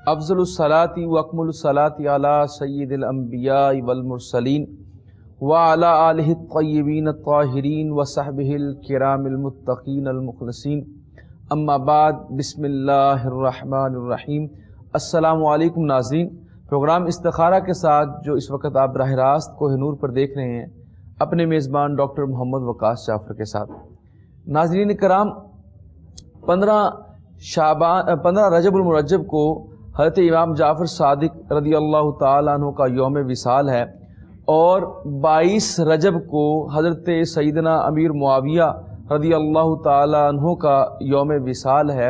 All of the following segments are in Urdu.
افضل الصلاۃ و اکمل الصلاۃ علی سید الانبیاء والمرسلین وعلی آلہ الطیبین الطاہرین وصحبہ الکرام المتقین المخلصین، اما بعد، بسم اللہ الرحمن الرحیم۔ السلام علیکم ناظرین، پروگرام استخارہ کے ساتھ جو اس وقت آپ براہ راست کوہ نور پر دیکھ رہے ہیں، اپنے میزبان ڈاکٹر محمد وقاص جعفر کے ساتھ۔ ناظرین کرام، 15 رجب المرجب کو حضرت امام جعفر صادق رضی اللہ تعالیٰ عنہ کا یوم وصال ہے، اور 22 رجب کو حضرت سیدنا امیر معاویہ رضی اللہ تعالیٰ عنہ کا یوم وصال ہے،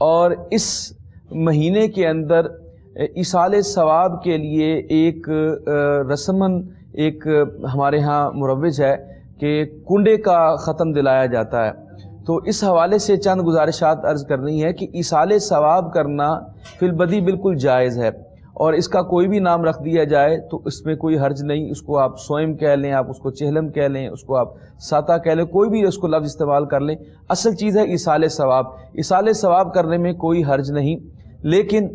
اور اس مہینے کے اندر ایصال ثواب کے لیے ایک رسماً ایک ہمارے ہاں مروج ہے کہ کنڈے کا ختم دلایا جاتا ہے۔ تو اس حوالے سے چند گزارشات عرض کرنی ہے کہ ایصال ثواب کرنا فی البدی بالکل جائز ہے، اور اس کا کوئی بھی نام رکھ دیا جائے تو اس میں کوئی حرج نہیں۔ اس کو آپ سوئم کہہ لیں، آپ اس کو چہلم کہہ لیں، اس کو آپ ساتا کہہ لیں، کوئی بھی اس کو لفظ استعمال کر لیں، اصل چیز ہے ایصال ثواب۔ ایصال ثواب کرنے میں کوئی حرج نہیں، لیکن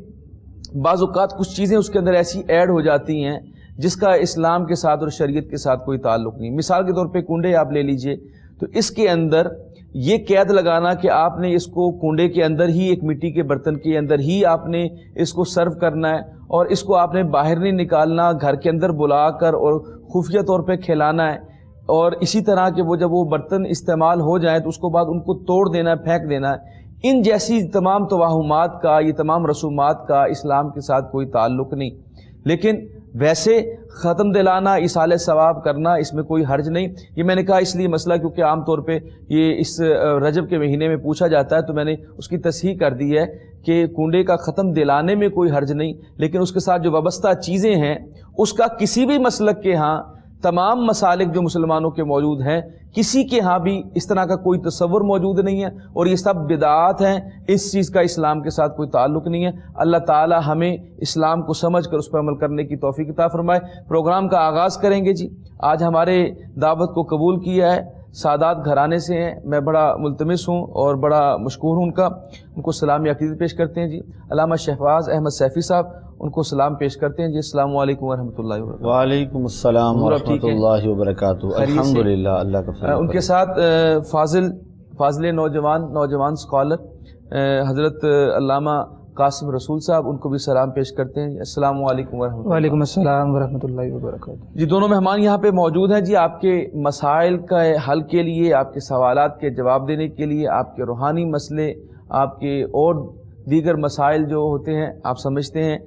بعض اوقات کچھ چیزیں اس کے اندر ایسی ایڈ ہو جاتی ہیں جس کا اسلام کے ساتھ اور شریعت کے ساتھ کوئی تعلق نہیں۔ مثال کے طور پہ کنڈے آپ لے لیجئے، تو اس کے اندر یہ قید لگانا کہ آپ نے اس کو کنڈے کے اندر ہی، ایک مٹی کے برتن کے اندر ہی آپ نے اس کو سرو کرنا ہے، اور اس کو آپ نے باہر نہیں نکالنا، گھر کے اندر بلا کر اور خفیہ طور پہ کھلانا ہے، اور اسی طرح کہ وہ جب وہ برتن استعمال ہو جائیں تو اس کو بعد ان کو توڑ دینا ہے، پھینک دینا ہے۔ ان جیسی تمام توہمات کا، یہ تمام رسومات کا اسلام کے ساتھ کوئی تعلق نہیں، لیکن ویسے ختم دلانا، ایصال ثواب کرنا، اس میں کوئی حرج نہیں۔ یہ میں نے کہا اس لیے مسئلہ کیونکہ عام طور پہ یہ اس رجب کے مہینے میں پوچھا جاتا ہے، تو میں نے اس کی تصحیح کر دی ہے کہ کنڈے کا ختم دلانے میں کوئی حرج نہیں، لیکن اس کے ساتھ جو وابستہ چیزیں ہیں اس کا کسی بھی مسلک کے ہاں، تمام مسالک جو مسلمانوں کے موجود ہیں، کسی کے ہاں بھی اس طرح کا کوئی تصور موجود نہیں ہے، اور یہ سب بدعات ہیں، اس چیز کا اسلام کے ساتھ کوئی تعلق نہیں ہے۔ اللہ تعالی ہمیں اسلام کو سمجھ کر اس پر عمل کرنے کی توفیق عطا فرمائے۔ پروگرام کا آغاز کریں گے جی۔ آج ہمارے دعوت کو قبول کیا ہے، سادات گھرانے سے ہیں، میں بڑا ملتمس ہوں اور بڑا مشکور ہوں ان کو سلامی عقیدت پیش کرتے ہیں جی۔ علامہ شہباز احمد سیفی صاحب ان کو سلام پیش کرتے ہیں جی۔ السلام علیکم ورحمۃ اللہ وبرکاتہ۔ وعلیکم السلام ورحمۃ اللہ وبرکاتہ۔ الحمدللہ، اللہ کا فضل۔ ان کے ساتھ فاضل نوجوان اسکالر حضرت علامہ قاسم رسول صاحب، ان کو بھی سلام پیش کرتے ہیں۔ السلام علیکم ورحمۃ اللہ۔ وعلیکم السلام ورحمۃ اللہ وبرکاتہ۔ جی، دونوں مہمان یہاں پہ موجود ہیں جی، آپ کے مسائل کا حل کے لیے، آپ کے سوالات کے جواب دینے کے لیے، آپ کے روحانی مسئلے، آپ کے اور دیگر مسائل جو ہوتے ہیں آپ سمجھتے ہیں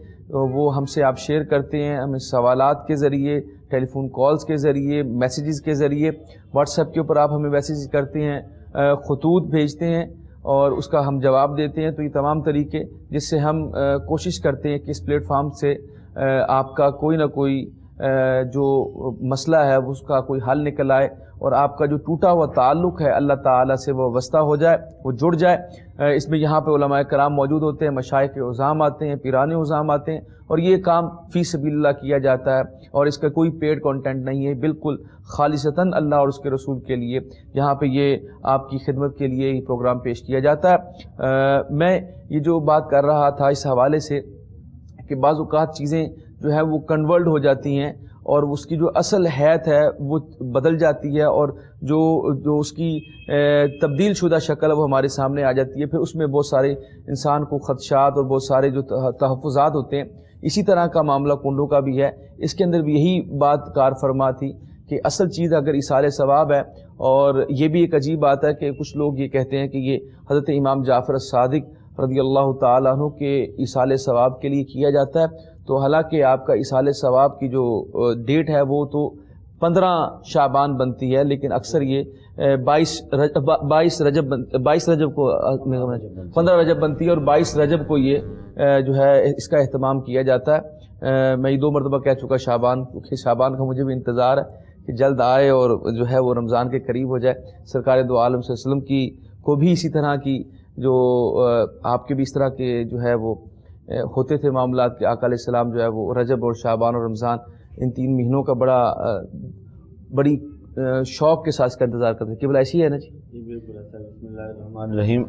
وہ ہم سے آپ شیئر کرتے ہیں، ہمیں سوالات کے ذریعے، ٹیلی فون کالز کے ذریعے، میسیجز کے ذریعے، واٹس ایپ کے اوپر آپ ہمیں میسیج کرتے ہیں، خطوط بھیجتے ہیں اور اس کا ہم جواب دیتے ہیں۔ تو یہ تمام طریقے جس سے ہم کوشش کرتے ہیں کہ اس پلیٹ فارم سے آپ کا کوئی نہ کوئی جو مسئلہ ہے اس کا کوئی حل نکل آئے، اور آپ کا جو ٹوٹا ہوا تعلق ہے اللہ تعالیٰ سے وہ وابستہ ہو جائے، وہ جڑ جائے۔ اس میں یہاں پہ علماء کرام موجود ہوتے ہیں، مشائخ عظام آتے ہیں، پیران عظام آتے ہیں، اور یہ کام فی سبیل اللہ کیا جاتا ہے، اور اس کا کوئی پیڈ کانٹینٹ نہیں ہے، بالکل خالصتاً اللہ اور اس کے رسول کے لیے یہاں پہ یہ آپ کی خدمت کے لیے یہ پروگرام پیش کیا جاتا ہے۔ میں یہ جو بات کر رہا تھا اس حوالے سے کہ بعض اوقات چیزیں جو ہے وہ کنورٹ ہو جاتی ہیں، اور اس کی جو اصل حیت ہے وہ بدل جاتی ہے، اور جو اس کی تبدیل شدہ شکل ہے وہ ہمارے سامنے آ جاتی ہے۔ پھر اس میں بہت سارے انسان کو خدشات اور بہت سارے جو تحفظات ہوتے ہیں۔ اسی طرح کا معاملہ کنڈوں کا بھی ہے، اس کے اندر بھی یہی بات کار فرما تھی کہ اصل چیز اگر ایصال ثواب ہے، اور یہ بھی ایک عجیب بات ہے کہ کچھ لوگ یہ کہتے ہیں کہ یہ حضرت امام جعفر صادق رضی اللہ تعالیٰ عنہ کے ایصال ثواب کے لیے کیا جاتا ہے، تو حالانکہ آپ کا ایصال ثواب کی جو ڈیٹ ہے وہ تو 15 شعبان بنتی ہے، لیکن اکثر یہ 22 رجب کو 15 رجب بنتی ہے، اور 22 رجب کو یہ جو ہے اس کا اہتمام کیا جاتا ہے۔ میں یہ 2 مرتبہ کہہ چکا شعبان کا مجھے بھی انتظار ہے کہ جلد آئے اور جو ہے وہ رمضان کے قریب ہو جائے۔ سرکار دو عالم صلی اللہ علیہ وسلم کی کو بھی اسی طرح کی جو آپ کے بھی اس طرح کے جو ہے وہ ہوتے تھے معاملات کہ آقا علیہ السلام جو ہے وہ رجب اور شعبان اور رمضان ان 3 مہینوں کا بڑی شوق کے ساتھ اس کا انتظار کرتے ہیں۔ قبلہ ایسی ہے نا جی؟ بالکل ایسا۔ بسم اللہ الرحمن الرحیم۔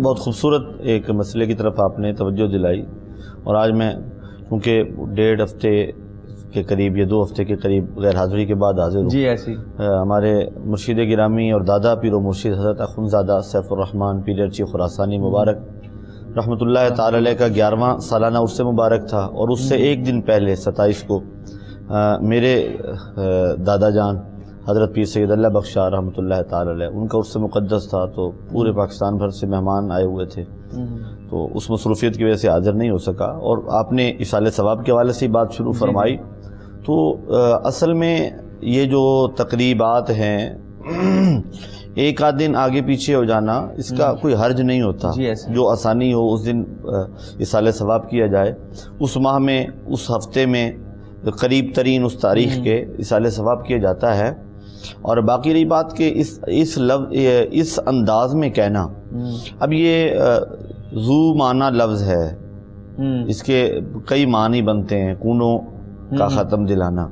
بہت خوبصورت ایک مسئلے کی طرف آپ نے توجہ دلائی اور آج میں چونکہ 1.5 ہفتے کے قریب یا 2 ہفتے کے قریب غیر حاضری کے بعد حاضر ہوں جی ایسی ہمارے مرشد گرامی اور دادا پیر و مرشد حضرت اخندزادہ سیف الرحمن پیر ارچی خراسانی مبارک رحمۃ اللہ تعالی علیہ کا 11واں سالانہ عرس مبارک تھا، اور اس سے ایک دن پہلے 27 کو میرے دادا جان حضرت پیر سید اللہ بخشا رحمۃ اللہ تعالی علیہ ان کا عرس مقدس تھا، تو پورے پاکستان بھر سے مہمان آئے ہوئے تھے، تو اس مصروفیت کی وجہ سے حاضر نہیں ہو سکا۔ اور آپ نے اصالہ ثواب کے حوالے سے بات شروع فرمائی، تو اصل میں یہ جو تقریبات ہیں ایک آدھ دن آگے پیچھے ہو جانا اس کا کوئی حرج نہیں ہوتا، جو آسانی ہو اس دن اصالہ ثواب کیا جائے، اس ماہ میں اس ہفتے میں قریب ترین اس تاریخ کے اصالہ ثواب کیا جاتا ہے۔ اور باقی رہی بات کہ اس انداز میں کہنا، اب یہ ذو معنی لفظ ہے، اس کے کئی معنی بنتے ہیں، کونوں کا ختم دلانا۔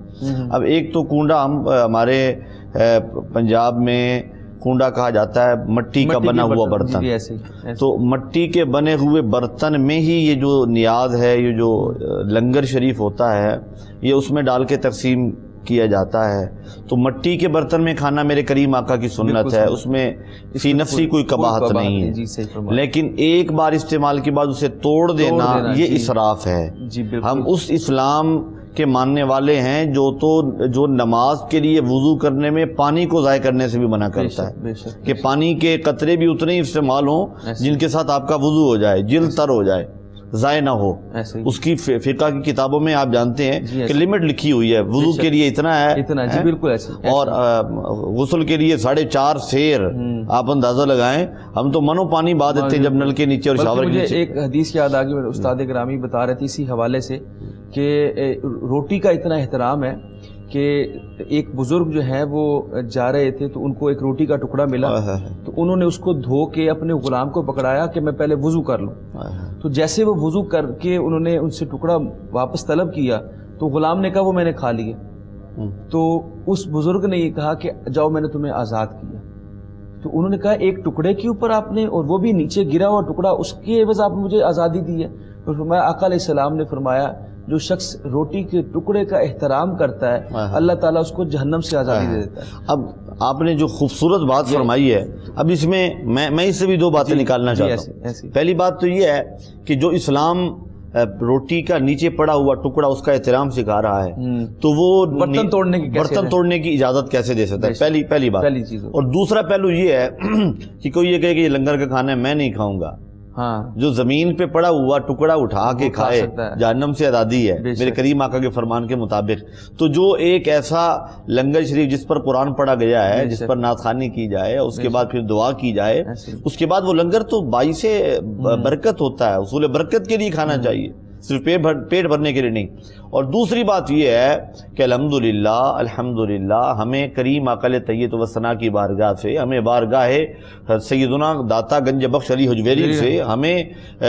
اب ایک تو کونڈا ہمارے پنجاب میں کونڈا کہا جاتا ہے مٹی کا بنا ہوا برتن، تو مٹی کے بنے ہوئے برتن میں ہی یہ جو نیاز ہے، یہ جو لنگر شریف ہوتا ہے، یہ اس میں ڈال کے تقسیم کیا جاتا ہے۔ تو مٹی کے برتن میں کھانا میرے کریم آقا کی سنت ہے، اس میں فی نفسی کوئی قباحت نہیں ہے، لیکن ایک بار استعمال کے بعد اسے توڑ دینا یہ اسراف ہے۔ ہم اس اسلام کے ماننے والے ہیں جو نماز کے لیے وضو کرنے میں پانی کو ضائع کرنے سے بھی منع کرتا ہے، کہ پانی کے قطرے بھی اتنے ہی استعمال ہوں جن کے ساتھ آپ کا وضو ہو جائے، جلد تر ہو جائے، ضائع نہ ہو۔ اس کی فقہ کی کتابوں میں آپ جانتے ہیں کہ لمٹ لکھی ہوئی ہے، وضو کے لیے اتنا ہے، بالکل ایسے، اور غسل کے لیے 4.5 سیر، آپ اندازہ لگائیں، ہم تو منو پانی بہا دیتے ہیں جب نل کے نیچے اور شاور کے نیچے۔ ایک حدیث یاد آ گئی، میرے استاد گرامی بتا رہے تھے اسی حوالے سے کہ روٹی کا اتنا احترام ہے کہ ایک بزرگ جو ہے وہ جا رہے تھے تو ان کو ایک روٹی کا ٹکڑا ملا، تو انہوں نے اس کو دھو کے اپنے غلام کو پکڑایا کہ میں پہلے وضو کر لوں، تو جیسے وہ وضو کر کے انہوں نے ان سے ٹکڑا واپس طلب کیا تو غلام نے کہا وہ میں نے کھا لیا، تو اس بزرگ نے یہ کہا کہ جاؤ میں نے تمہیں آزاد کیا، تو انہوں نے کہا ایک ٹکڑے کے اوپر آپ نے، اور وہ بھی نیچے گرا ہوا ٹکڑا، اس کی عوض آپ نے مجھے آزادی دی ہے۔ تو فرمایا آقا علیہ السلام نے فرمایا جو شخص روٹی کے ٹکڑے کا احترام کرتا ہے اللہ تعالیٰ اس کو جہنم سے آزادی دے دیتا ہے۔ اب آپ نے جو خوبصورت بات فرمائی ہے، اب اس میں میں اس سے بھی 2 باتیں نکالنا چاہتا ہوں۔ پہلی بات تو یہ ہے کہ جو اسلام روٹی کا نیچے پڑا ہوا ٹکڑا اس کا احترام سکھا رہا ہے، تو وہ برتن توڑنے کی اجازت کیسے دے سکتا ہے؟ پہلی بات۔ اور دوسرا پہلو یہ ہے کہ کوئی یہ کہے کہ یہ لنگر کا کھانا ہے میں نہیں کھاؤں گا، جو زمین پہ پڑا ہوا ٹکڑا اٹھا کے کھائے جہنم سے آزادی ہے میرے کریم آقا کے فرمان کے مطابق۔ تو جو ایک ایسا لنگر شریف جس پر قرآن پڑھا گیا ہے، جس پر نعت خوانی کی جائے، اس کے بعد پھر دعا کی جائے، اس کے بعد وہ لنگر تو باعث برکت ہوتا ہے، حصول برکت کے لیے کھانا چاہیے، صرف پیٹ بھرنے کے لیے نہیں۔ اور دوسری بات یہ ہے کہ الحمدللہ ہمیں کریم اقل طیب و ثنا کی بارگاہ سے، ہمیں بارگاہ سیدنا داتا گنج بخش علی حجویری سے، ہمیں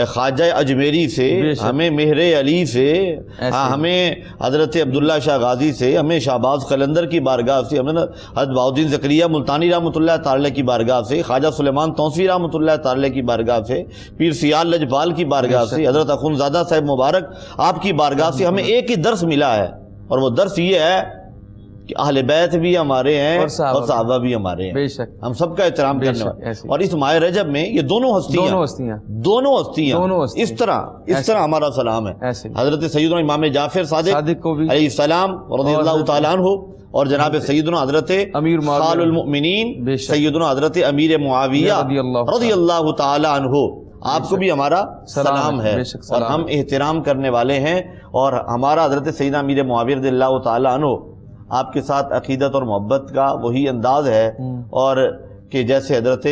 خواجہ اجمیری سے، ہمیں مہر علی سے، ہمیں حضرت عبداللہ شاہ غازی سے، ہمیں شہباز قلندر کی بارگاہ سے، ہمیں حضرت بہاؤالدین زکریا ملتانی رحمۃ اللہ تعالی کی بارگاہ سے، خواجہ سلیمان توسیع رحمۃ اللہ تعالی کی بارگاہ سے، پیر سیال لجپال کی بارگاہ سے، حضرت اخندزادہ صاحب مبارک آپ کی بارگاہ سے ہمیں ایک ہی درس ملا ہے، اور وہ درس یہ ہے کہ اہل بیت بھی ہمارے ہیں اور صحابہ بھی ہمارے ہیں، ہم سب کا احترام کرنے والے۔ اور اس ماہ رجب میں یہ دونوں ہستیاں اس طرح ہمارا سلام ہے۔ حضرت سیدنا امام جعفر صادق علیہ السلام رضی اللہ تعالیٰ عنہ، اور جناب سیدنا حضرت خال المؤمنین سیدنا حضرت امیر معاویہ رضی اللہ تعالیٰ عنہ، آپ کو بھی ہمارا سلام ہے، اور ہم احترام کرنے والے ہیں، اور ہمارا حضرت سیدنا امیر معاویہ رضی اللہ تعالیٰ عنہ آپ کے ساتھ عقیدت اور محبت کا وہی انداز ہے، اور کہ جیسے حضرت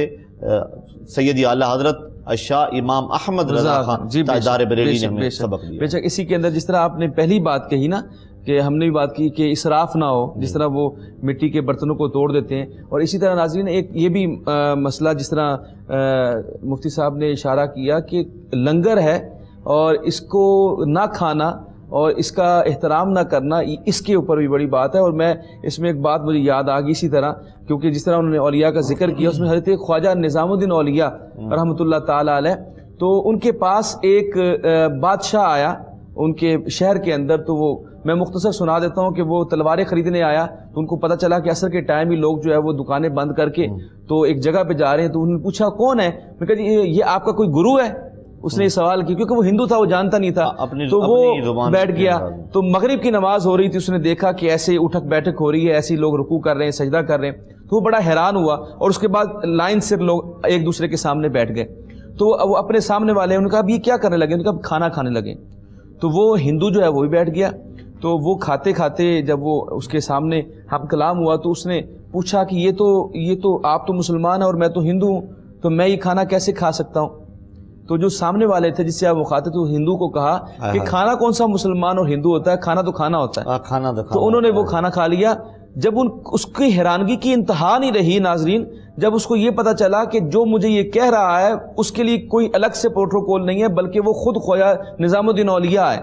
سیدی اعلیٰ حضرت الشاہ امام احمد رضا خان تاجدار بریلی نے ہمیں سبق دیا۔ بے شک اسی کے اندر جس طرح آپ نے پہلی بات کہی نا کہ ہم نے بھی بات کی کہ اسراف نہ ہو، جس طرح وہ مٹی کے برتنوں کو توڑ دیتے ہیں، اور اسی طرح ناظرین ایک یہ بھی مسئلہ جس طرح مفتی صاحب نے اشارہ کیا کہ لنگر ہے اور اس کو نہ کھانا اور اس کا احترام نہ کرنا، اس کے اوپر بھی بڑی بات ہے۔ اور میں اس میں ایک بات مجھے یاد آ گئی اسی طرح، کیونکہ جس طرح انہوں نے اولیاء کا ذکر کیا اس میں حضرت خواجہ نظام الدین اولیاء رحمۃ اللہ تعالی علیہ، تو ان کے پاس ایک بادشاہ آیا ان کے شہر کے اندر. تو وہ میں مختصر سنا دیتا ہوں کہ وہ تلواریں خریدنے آیا. تو ان کو پتہ چلا کہ عصر کے ٹائم ہی لوگ جو ہے وہ دکانیں بند کر کے تو ایک جگہ پہ جا رہے ہیں. تو انہوں نے پوچھا کون ہے؟ میں کہا جی یہ آپ کا کوئی گرو ہے. اس نے یہ سوال کیا کیونکہ وہ ہندو تھا, وہ جانتا نہیں تھا. تو وہ بیٹھ گیا. تو مغرب کی نماز ہو رہی تھی, اس نے دیکھا کہ ایسے اٹھک بیٹھک ہو رہی ہے, ایسے لوگ رکوع کر رہے ہیں, سجدہ کر رہے ہیں. تو وہ بڑا حیران ہوا اور اس کے بعد لائن سے لوگ ایک دوسرے کے سامنے بیٹھ گئے. تو وہ اپنے سامنے والے انہوں نے کہا اب یہ کیا کرنے لگے؟ انہوں نے کہا کھانا کھانے لگے. تو وہ ہندو جو ہے وہ بھی بیٹھ گیا. تو وہ کھاتے کھاتے جب وہ اس کے سامنے ہم کلام ہوا تو اس نے پوچھا کہ یہ تو آپ تو مسلمان ہیں اور میں تو ہندو ہوں, تو میں یہ کھانا کیسے کھا سکتا ہوں؟ تو جو سامنے والے تھے جس سے آپ مخاطب تو ہندو کو کہا کہ کھانا کون سا مسلمان اور ہندو ہوتا ہے, کھانا تو کھانا ہوتا ہے. تو انہوں نے وہ کھانا کھا لیا. جب اس کی حیرانگی کی انتہا نہیں رہی ناظرین, جب اس کو یہ پتا چلا کہ جو مجھے یہ کہہ رہا ہے اس کے لیے کوئی الگ سے پروٹوکول نہیں ہے بلکہ وہ خود خواجہ نظام الدین اولیاء ہے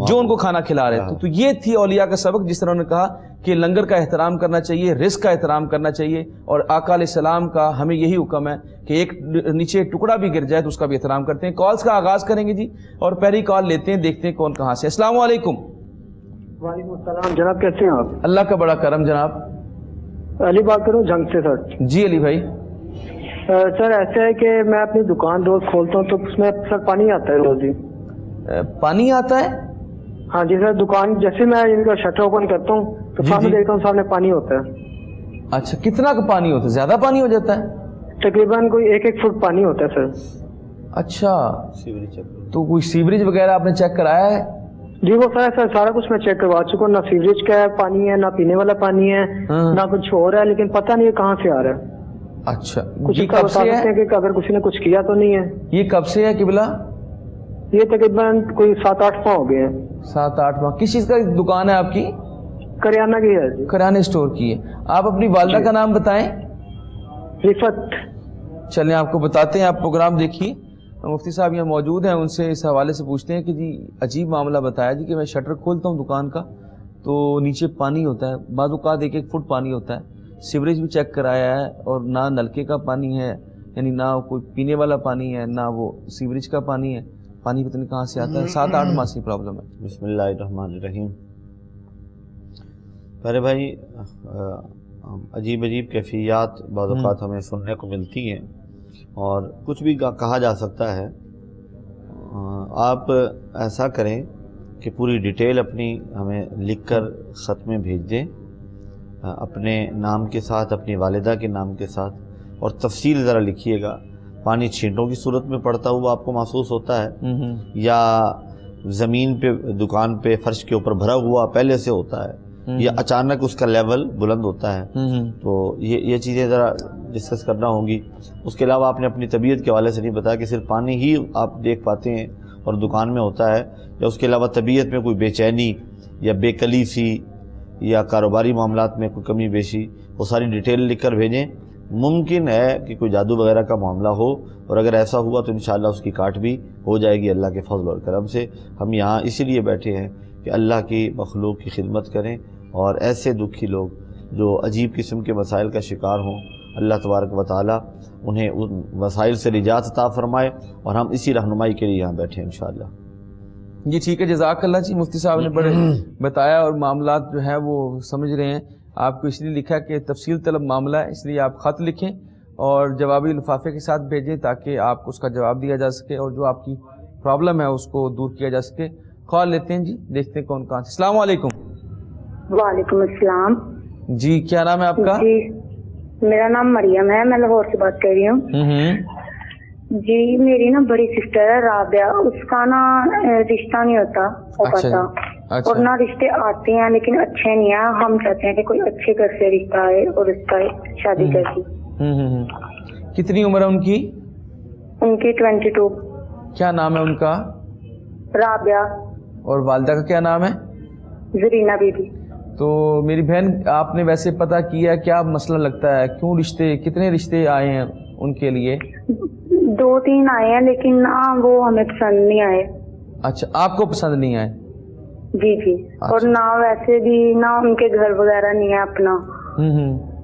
جو ان کو کھانا کھلا رہے تھے. تو یہ تھی اولیاء کا سبق, جس طرح انہوں نے کہا کہ لنگر کا احترام کرنا چاہیے, رزق کا احترام کرنا چاہیے, اور آقا علیہ السلام کا ہمیں یہی حکم ہے کہ ایک نیچے ایک ٹکڑا بھی گر جائے تو اس کا بھی احترام کرتے ہیں. کالز کا آغاز کریں گے جی, اور پہلی کال لیتے ہیں, دیکھتے ہیں کون کہاں سے. السلام علیکم. وعلیکم السلام جناب, کیسے ہیں آپ؟ اللہ کا بڑا کرم جناب. علی بات کروں جنگ سے سر. جی علی بھائی. سر ایسا ہے کہ میں اپنی دکان روز کھولتا ہوں تو اس میں سر پانی آتا ہے روز ہی. پانی آتا ہے؟ ہاں جی سر, دکان جیسے میں ان کا شٹر اوپن کرتا ہوں تو سامنے دیکھتا ہوں سامنے پانی ہوتا ہے. اچھا, کتنا کا پانی ہوتا ہے؟ زیادہ پانی ہو جاتا ہے؟ تقریباً کوئی 1 فٹ پانی ہوتا ہے سر. اچھا, تو کوئی سیوریج وغیرہ آپ نے چیک کرایا ہے؟ جی وہ سر سارا کچھ میں چیک کروا چکا ہوں, نہ سیوریج کا پانی ہے, نہ پینے والا پانی ہے, نہ کچھ اور ہے, لیکن پتہ نہیں ہے کہاں سے آ رہا ہے. اچھا, کچھ بتا سکتے ہیں کہ اگر کسی نے کچھ کیا تو نہیں ہے؟ یہ کب سے ہے قبلہ؟ یہ تقریباً کوئی 7-8 ماہ ہو گئے ہیں. 7-8 ماہ. کس چیز کا دکان ہے آپ کی؟ کریانہ کی ہے جی. کرانے اسٹور کی ہے. آپ اپنی والدہ کا نام بتائیں. رفت. چلیں آپ کو بتاتے ہیں, آپ پروگرام دیکھیے. مفتی صاحب یہاں موجود ہیں, ان سے اس حوالے سے پوچھتے ہیں کہ جی عجیب معاملہ بتایا جی کہ میں شٹر کھولتا ہوں دکان کا تو نیچے پانی ہوتا ہے, بعض اوقات 1 فٹ پانی ہوتا ہے. سیوریج بھی چیک کرایا ہے اور نہ نلکے کا پانی ہے, یعنی نہ کوئی پینے والا پانی ہے, نہ وہ سیوریج کا پانی ہے. پانی پتہ نہیں کہاں سے آتا ہے. 7-8 ماہ سے پرابلم ہے. بسم اللہ الرحمن الرحیم. پہلے بھائی عجیب کیفیات بعض اوقات ہمیں سننے کو ملتی ہیں اور کچھ بھی کہا جا سکتا ہے. آپ ایسا کریں کہ پوری ڈیٹیل اپنی ہمیں لکھ کر خط میں بھیج دیں, اپنے نام کے ساتھ, اپنی والدہ کے نام کے ساتھ, اور تفصیل ذرا لکھیے گا. پانی چھینٹوں کی صورت میں پڑتا ہوا آپ کو محسوس ہوتا ہے یا زمین پہ دکان پہ فرش کے اوپر بھرا ہوا پہلے سے ہوتا ہے یا اچانک اس کا لیول بلند ہوتا ہے؟ تو یہ چیزیں ذرا ڈسکس کرنا ہوگی. اس کے علاوہ آپ نے اپنی طبیعت کے حوالے سے نہیں بتایا کہ صرف پانی ہی آپ دیکھ پاتے ہیں اور دکان میں ہوتا ہے, یا اس کے علاوہ طبیعت میں کوئی بے چینی یا بے کلیفی یا کاروباری معاملات میں کوئی کمی بیشی, وہ ساری ڈیٹیل لکھ کر بھیجیں. ممکن ہے کہ کوئی جادو وغیرہ کا معاملہ ہو, اور اگر ایسا ہوا تو انشاءاللہ اس کی کاٹ بھی ہو جائے گی اللہ کے فضل اور کرم سے. ہم یہاں اسی لیے بیٹھے ہیں کہ اللہ کی مخلوق کی خدمت کریں, اور ایسے دکھی لوگ جو عجیب قسم کے مسائل کا شکار ہوں, اللہ تبارک و تعالی انہیں ان مسائل سے نجات عطا فرمائے, اور ہم اسی رہنمائی کے لیے یہاں بیٹھے ہیں انشاءاللہ. جی ٹھیک ہے, جزاک اللہ جی. مفتی صاحب نے بڑے بتایا اور معاملات جو ہیں وہ سمجھ رہے ہیں. آپ کو اس لیے لکھا کہ تفصیل طلب معاملہ ہے, اس لیے آپ خط لکھیں اور جوابی لفافے کے ساتھ بھیجیں تاکہ آپ کو اس کا جواب دیا جا سکے اور جو آپ کی پرابلم ہے اس کو دور کیا جا سکے. کال لیتے ہیں جی, دیکھتے ہیں کون کہاں سے. السلام علیکم. وعلیکم السلام. جی کیا نام ہے آپ کا؟ جی میرا نام مریم ہے, میں لاہور سے بات کر رہی ہوں. جی میری نا بڑی سسٹر ہے رابعہ, اس کا نا رشتہ نہیں ہوتا ہو پاتا, اور نہ رشتے آتے ہیں لیکن اچھے نہیں ہیں. ہم چاہتے ہیں کہ کوئی اچھے گھر سے رشتہ آئے اور اس کا شادی کر دی. کتنی عمر ہے ان کی؟ ان کی 22. کیا نام ہے ان کا؟ رابعہ. اور والدہ کا کیا نام ہے؟ زرینہ بی بی. تو میری بہن آپ نے ویسے پتہ کیا کیا مسئلہ لگتا ہے, کیوں رشتے, کتنے رشتے آئے ہیں ان کے لیے؟ 2-3 آئے ہیں لیکن وہ ہمیں پسند نہیں آئے. اچھا, آپ کو پسند نہیں آئے؟ جی جی. اور نہ ویسے بھی نہ ان کے گھر وغیرہ نہیں ہے اپنا,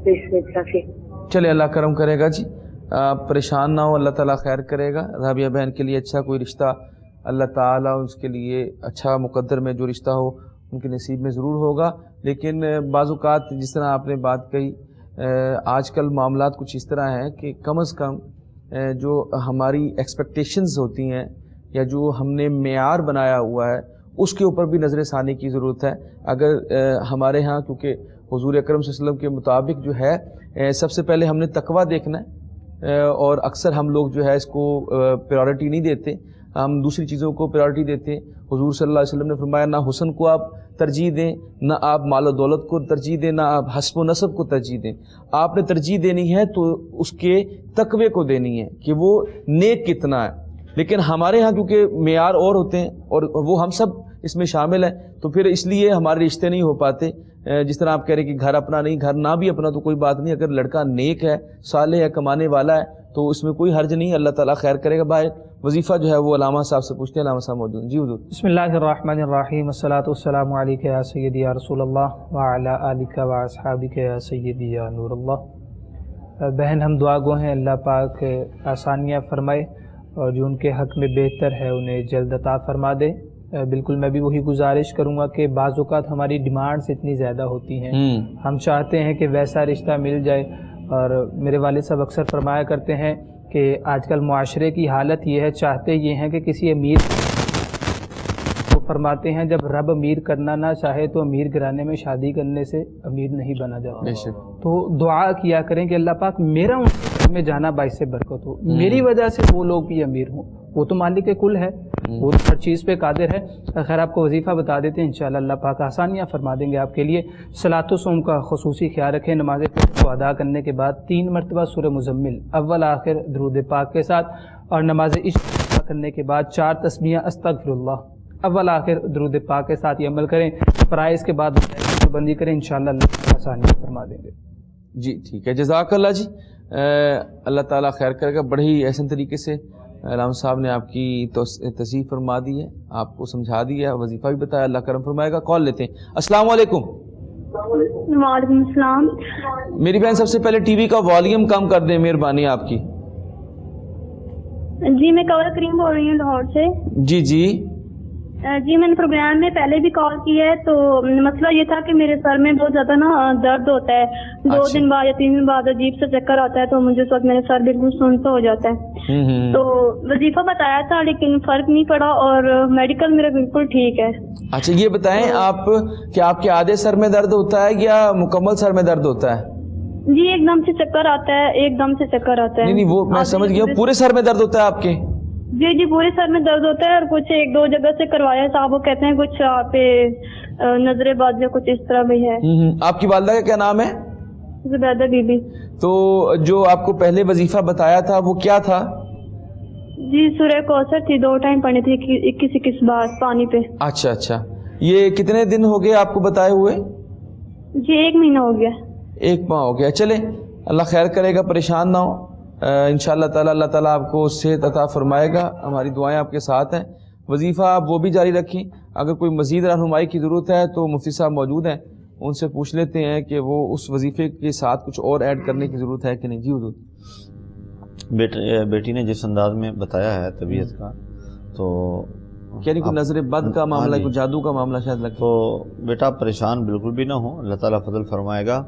اس وجہ سے. چلے اللہ کرم کرے گا جی. آپ پریشان نہ ہو، اللہ تعالیٰ خیر کرے گا. رابعہ بہن کے لیے اچھا کوئی رشتہ اللہ تعالیٰ اس کے لیے اچھا مقدر میں جو رشتہ ہو ان کے نصیب میں ضرور ہوگا. لیکن بعض اوقات جس طرح آپ نے بات کہی، آج کل معاملات کچھ اس طرح ہیں کہ کم از کم جو ہماری ایکسپیکٹیشنز ہوتی ہیں یا جو ہم نے معیار بنایا ہوا ہے اس کے اوپر بھی نظر ثانی کی ضرورت ہے. اگر ہمارے ہاں کیونکہ حضور اکرم صلی اللہ علیہ وسلم کے مطابق جو ہے سب سے پہلے ہم نے تقویٰ دیکھنا ہے، اور اکثر ہم لوگ جو ہے اس کو پریورٹی نہیں دیتے، ہم دوسری چیزوں کو پریورٹی دیتے ہیں. حضور صلی اللہ علیہ وسلم نے فرمایا نہ حسن کو آپ ترجیح دیں، نہ آپ مال و دولت کو ترجیح دیں، نہ آپ حسب و نسب کو ترجیح دیں. آپ نے ترجیح دینی ہے تو اس کے تقوی کو دینی ہے کہ وہ نیک کتنا ہے. لیکن ہمارے ہاں کیونکہ معیار اور ہوتے ہیں اور وہ ہم سب اس میں شامل ہیں، تو پھر اس لیے ہمارے رشتے نہیں ہو پاتے. جس طرح آپ کہہ رہے ہیں کہ گھر اپنا نہیں، گھر نہ بھی اپنا تو کوئی بات نہیں، اگر لڑکا نیک ہے، صالح ہے، کمانے والا ہے تو اس میں کوئی حرج نہیں، اللہ تعالیٰ خیر کرے گا. بھائی وظیفہ جو ہے وہ علامہ صاحب سے پوچھتے ہیں. علامہ صاحب موجود ہیں. جی حضور. بسم اللہ الرحمن الرحیم، والصلاۃ والسلام علیک یا سیدی یا رسول اللہ وعلی آلک و اصحابک یا سیدی یا نور اللہ. بہن ہم دعا گو ہیں اللہ پاک آسانیاں فرمائے اور جو ان کے حق میں بہتر ہے انہیں جلد عطا فرما دے. بالکل میں بھی وہی گزارش کروں گا کہ بعض اوقات ہماری ڈیمانڈز اتنی زیادہ ہوتی ہیں، ہم چاہتے ہیں کہ ویسا رشتہ مل جائے. اور میرے والد صاحب اکثر فرمایا کرتے ہیں کہ آج کل معاشرے کی حالت یہ ہے، چاہتے یہ ہیں کہ کسی امیر کو فرماتے ہیں جب رب امیر کرنا نہ چاہے تو امیر گھرانے میں شادی کرنے سے امیر نہیں بنا جاتا. تو دعا کیا کریں کہ اللہ پاک میرا ان میں جانا باعث برکت ہو، میری وجہ سے وہ لوگ بھی امیر ہوں. وہ تو مالک کل ہے، وہ ہر چیز پہ قادر ہے. خیر آپ کو وظیفہ بتا دیتے ہیں، انشاءاللہ اللہ پاک آسانیاں فرما دیں گے آپ کے لیے. صلاۃ و صوم کا خصوصی خیال رکھیں. نماز فجر کو ادا کرنے کے بعد 3 مرتبہ سورہ مزمل اول آخر درود پاک کے ساتھ، اور نماز عشاء ادا کرنے کے بعد 4 تسبیحیں استغفر اللہ اول آخر درود پاک کے ساتھ یہ عمل کریں. فرائض کے بعد بندی کریں، انشاءاللہ اللہ پاک آسانیاں فرما دیں گے. جی ٹھیک ہے، جزاک اللہ جی. اللہ تعالیٰ خیر کرے گا. بڑے ہی احسن طریقے سے علامہ صاحب نے آپ کی تصحیح فرما دی ہے، آپ کو سمجھا دیا ہے، وظیفہ بھی بتایا. اللہ کرم فرمائے گا. کال لیتے ہیں. السلام علیکم. وعلیکم السلام. میری بہن سب سے پہلے ٹی وی کا والیوم کم کر دیں، مہربانی آپ کی. جی میں کور کریم بول رہی ہوں لاہور سے. جی جی جی میں نے پروگرام میں پہلے بھی کال کی ہے، تو مسئلہ یہ تھا کہ میرے سر میں بہت زیادہ نا درد ہوتا ہے. 2 دن بعد یا 3 دن بعد عجیب سے چکر آتا ہے، تو مجھے اس وقت میرا سر بالکل سن ہو جاتا ہے. تو وظیفہ بتایا تھا لیکن فرق نہیں پڑا اور میڈیکل میرا بالکل ٹھیک ہے. اچھا یہ بتائیں آپ کہ آپ کے آدھے سر میں درد ہوتا ہے یا مکمل سر میں درد ہوتا ہے؟ جی ایک دم سے چکر آتا ہے، ایک دم سے چکر آتا ہے. نہیں وہ میں سمجھ گیا، پورے سر میں درد ہوتا ہے آپ کے؟ جی جی پورے سر میں درد ہوتا ہے، اور کچھ 1-2 جگہ سے کروایا صاحب، وہ کہتے ہیں کچھ آپ پہ نظر باز یا کچھ اس طرح بھی ہے. آپ کی والدہ کا کیا نام ہے؟ زبیدہ بی بی. تو جو آپ کو پہلے وظیفہ بتایا تھا وہ کیا تھا؟ جی سورہ کوثر تھی، 2 ٹائم پڑھی تھی 21 بار پانی پہ. اچھا اچھا یہ کتنے دن ہو گئے آپ کو بتائے ہوئے؟ جی 1 مہینہ ہو گیا. 1 ماہ ہو گیا. چلے اللہ خیر کرے گا، پریشان نہ ہو. انشاءاللہ تعالی اللہ تعالیٰ آپ کو صحت عطا فرمائے گا. ہماری دعائیں آپ کے ساتھ ہیں. وظیفہ آپ وہ بھی جاری رکھیں. اگر کوئی مزید رہنمائی کی ضرورت ہے تو مفتی صاحب موجود ہیں، ان سے پوچھ لیتے ہیں کہ وہ اس وظیفے کے ساتھ کچھ اور ایڈ کرنے کی ضرورت ہے کہ نہیں. جی حضور. بیٹی نے جس انداز میں بتایا ہے طبیعت کا، تو یعنی کوئی نظر بد کا معاملہ ہے، کوئی جادو کا معاملہ شاید لگتا ہے. تو بیٹا پریشان بالکل بھی نہ ہو، اللہ تعالیٰ فضل فرمائے گا.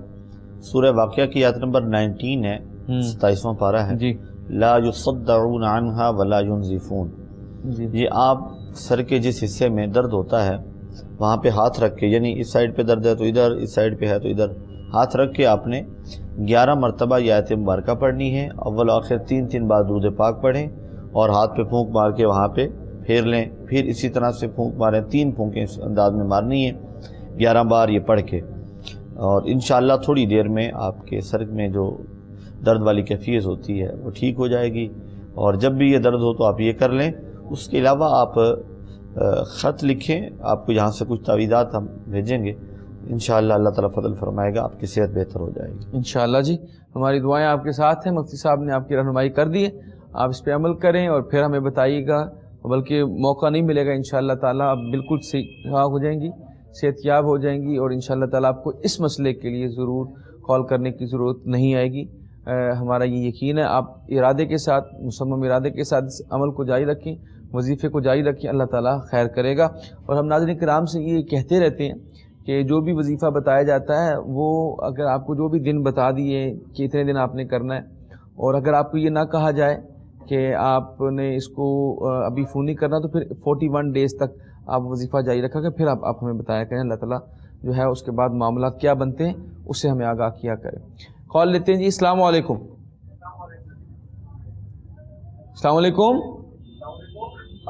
سورہ واقعہ کی آیت نمبر 19 ہے، 27واں پارہ ہے. جی لا يصدعون عنها ولا ينزفون. جی یہ آپ سر کے جس حصے میں درد ہوتا ہے وہاں پہ ہاتھ رکھ کے، یعنی اس سائڈ پہ درد ہے تو ادھر، اس سائڈ پہ ہے تو ادھر، ہاتھ رکھ کے آپ نے 11 مرتبہ یہ آیت مبارکہ پڑھنی ہے. اول آخر 3 بار درود پاک پڑھیں اور ہاتھ پہ پھونک مار کے وہاں پہ پھیر لیں. پھر اسی طرح سے پھونک ماریں، 3 پھونکیں اس انداز میں مارنی ہے 11 بار یہ پڑھ کے. اور انشاءاللہ تھوڑی دیر میں آپ کے سر میں جو درد والی کیفیت ہوتی ہے وہ ٹھیک ہو جائے گی. اور جب بھی یہ درد ہو تو آپ یہ کر لیں. اس کے علاوہ آپ خط لکھیں، آپ کو یہاں سے کچھ تعویذات ہم بھیجیں گے، انشاءاللہ اللہ تعالیٰ فضل فرمائے گا، آپ کی صحت بہتر ہو جائے گی انشاءاللہ. جی ہماری دعائیں آپ کے ساتھ ہیں. مفتی صاحب نے آپ کی رہنمائی کر دی ہے، آپ اس پہ عمل کریں اور پھر ہمیں بتائیے گا. بلکہ موقع نہیں ملے گا انشاءاللہ تعالیٰ، آپ بالکل صحیح ہو جائیں گی، صحت یاب ہو جائیں گی، اور انشاءاللہ تعالیٰ آپ کو اس مسئلے کے لیے ضرور کال کرنے کی ضرورت نہیں آئے گی. ہمارا یہ یقین ہے آپ ارادے کے ساتھ، مصمم ارادے کے ساتھ اس عمل کو جاری رکھیں، وظیفے کو جاری رکھیں، اللہ تعالیٰ خیر کرے گا۔ اور ہم ناظرین کرام سے یہ کہتے رہتے ہیں کہ جو بھی وظیفہ بتایا جاتا ہے وہ اگر آپ کو جو بھی دن بتا دیے کہ اتنے دن آپ نے کرنا ہے، اور اگر آپ کو یہ نہ کہا جائے کہ آپ نے اس کو ابھی فون نہیں کرنا، تو پھر 41 ڈیز تک آپ وظیفہ جاری رکھا کہ پھر آپ ہمیں بتایا کریں، اللہ تعالیٰ جو ہے اس کے بعد معاملات کیا بنتے ہیں اس سے ہمیں آگاہ کیا کریں۔ کال لیتے ہیں جی۔ السلام علیکم۔ السلام علیکم۔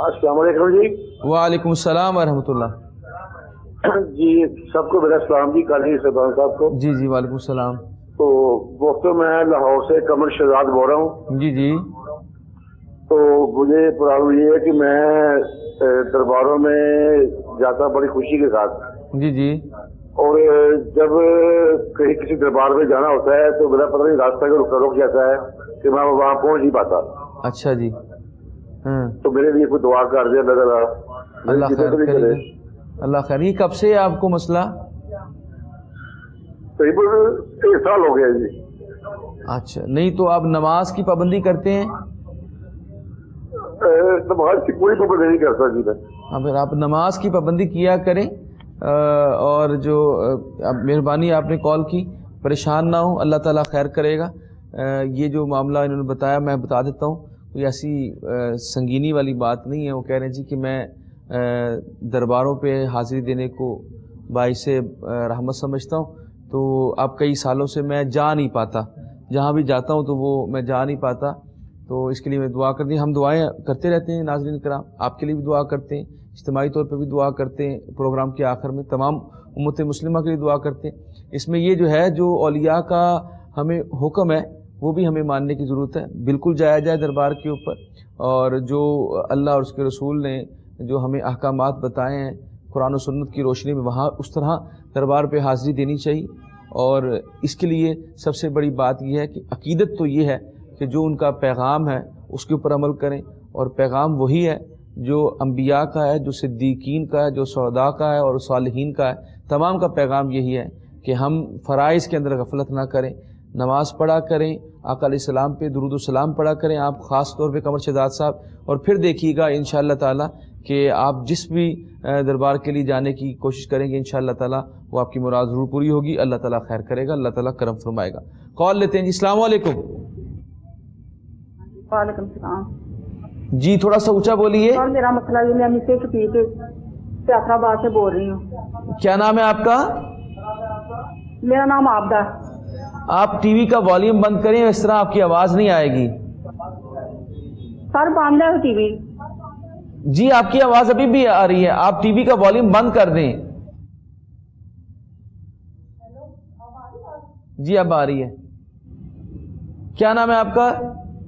السلام علیکم جی۔ وعلیکم السلام ورحمۃ اللہ۔ جی سب کو میرا السلام جی، قاضی صاحب صاحب کو۔ جی جی وعلیکم السلام۔ تو دوستوں میں لاہور سے قمر شہزاد بول رہا ہوں۔ جی جی۔ تو مجھے پرابلم یہ ہے کہ میں درباروں میں جاتا بڑی خوشی کے ساتھ، جی جی۔ اور جب کہیں کسی دربار میں جانا ہوتا ہے تو میرا پتہ نہیں راستہ کا رک جاتا ہے کہ میں وہاں پہنچ نہیں پاتا۔ اچھا جی۔ ہاں، تو میرے لیے کوئی دعا کر دے اللہ تعالیٰ۔ اللہ خیر کرے گا، اللہ خیر۔ یہ کب سے ہے آپ کو مسئلہ؟ تقریباً 1 سال ہو گیا جی۔ اچھا، نہیں تو آپ نماز کی پابندی کرتے ہیں؟ نماز کی کوئی پابندی نہیں کرتا جی میں۔ اگر آپ نماز کی پابندی کیا کریں، اور جو مہربانی آپ نے کال کی، پریشان نہ ہوں، اللہ تعالیٰ خیر کرے گا۔ یہ جو معاملہ انہوں نے بتایا میں بتا دیتا ہوں، کوئی ایسی سنگینی والی بات نہیں ہے۔ وہ کہہ رہے ہیں جی کہ میں درباروں پہ حاضری دینے کو باعث رحمت سمجھتا ہوں، تو اب کئی سالوں سے میں جا نہیں پاتا، جہاں بھی جاتا ہوں تو وہ میں جا نہیں پاتا، تو اس کے لیے میں دعا کرتی ہوں۔ ہم دعائیں کرتے رہتے ہیں ناظرین کرام، آپ کے لیے بھی دعا کرتے ہیں، اجتماعی طور پہ بھی دعا کرتے ہیں، پروگرام کے آخر میں تمام امت مسلمہ کے لیے دعا کرتے ہیں۔ اس میں یہ جو ہے جو اولیاء کا ہمیں حکم ہے وہ بھی ہمیں ماننے کی ضرورت ہے، بالکل جایا جائے دربار کے اوپر، اور جو اللہ اور اس کے رسول نے جو ہمیں احکامات بتائے ہیں قرآن و سنت کی روشنی میں، وہاں اس طرح دربار پہ حاضری دینی چاہیے۔ اور اس کے لیے سب سے بڑی بات یہ ہے کہ عقیدت تو یہ ہے کہ جو ان کا پیغام ہے اس کے اوپر عمل کریں، اور پیغام وہی ہے جو انبیاء کا ہے، جو صدیقین کا ہے، جو شہداء کا ہے اور صالحین کا ہے۔ تمام کا پیغام یہی ہے کہ ہم فرائض کے اندر غفلت نہ کریں، نماز پڑھا کریں، آقا علیہ السلام پہ درود و سلام پڑھا کریں آپ خاص طور پہ قمر شہزاد صاحب، اور پھر دیکھیے گا انشاءاللہ تعالی کہ آپ جس بھی دربار کے لیے جانے کی کوشش کریں گے انشاءاللہ تعالی وہ آپ کی مراد ضرور پوری ہوگی، اللہ تعالیٰ خیر کرے گا، اللہ تعالیٰ کرم فرمائے گا۔ کال لیتے ہیں جی۔ السلام علیکم۔ وعلیکم السلام جی تھوڑا سا اونچا بولیے۔ اور میرا مسئلہ یہ، میں مجھ سے سیاف آباد سے بول رہی ہوں۔ کیا نام ہے آپ کا؟ میرا نام عابدہ۔ آپ ٹی وی کا والیوم بند کریں، اس طرح آپ کی آواز نہیں آئے گی۔ سر بند ہے ٹی وی۔ جی آپ کی آواز ابھی بھی آ رہی ہے، آپ ٹی وی کا والیوم بند کر دیں۔ جی اب آ رہی ہے۔ کیا نام ہے آپ کا؟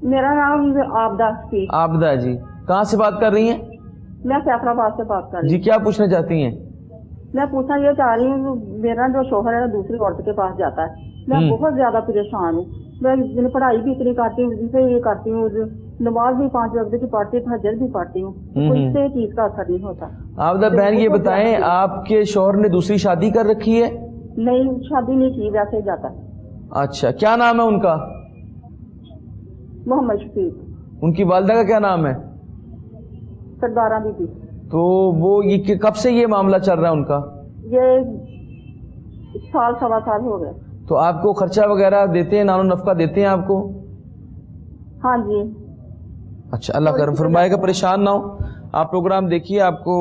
میرا نام عابدہ۔ عابدہ جی، کہاں سے بات کر رہی ہیں؟ میں سیف آباد سے بات کر رہی ہوں۔ جی کیا پوچھنا چاہتی ہیں؟ میں پوچھنا یہ چاہ رہی ہوں، میرا جو شوہر ہے دوسری عورت کے پاس جاتا ہے، میں بہت زیادہ پریشان ہوں۔ میں پڑھائی بھی اتنی کرتی ہوں، جسے یہ کرتی ہوں، نماز بھی 5 وقت کی پڑھتی ہوں، تہجد بھی پڑھتی ہوں، کوئی سے چیز کا اثر نہیں ہوتا۔ عابدہ بہن یہ بتائیں آپ کے شوہر نے دوسری شادی کر رکھی ہے؟ نہیں، شادی نہیں کی، ویسے ہی جاتا ہے۔ اچھا، کیا نام ہے ان کا؟ محمد شفیق۔ ان کی والدہ کا کیا نام ہے؟ سردارہ بی بی۔ تو وہ یہ کب سے یہ معاملہ چل رہا ہے ان کا؟ یہ سال سوا سال ہو گئے۔ تو آپ کو خرچہ وغیرہ دیتے ہیں، نان و نفقہ دیتے ہیں آپ کو؟ ہاں جی۔ اچھا، اللہ کرم فرمائے گا، پریشان نہ ہو، آپ پروگرام دیکھیے، آپ کو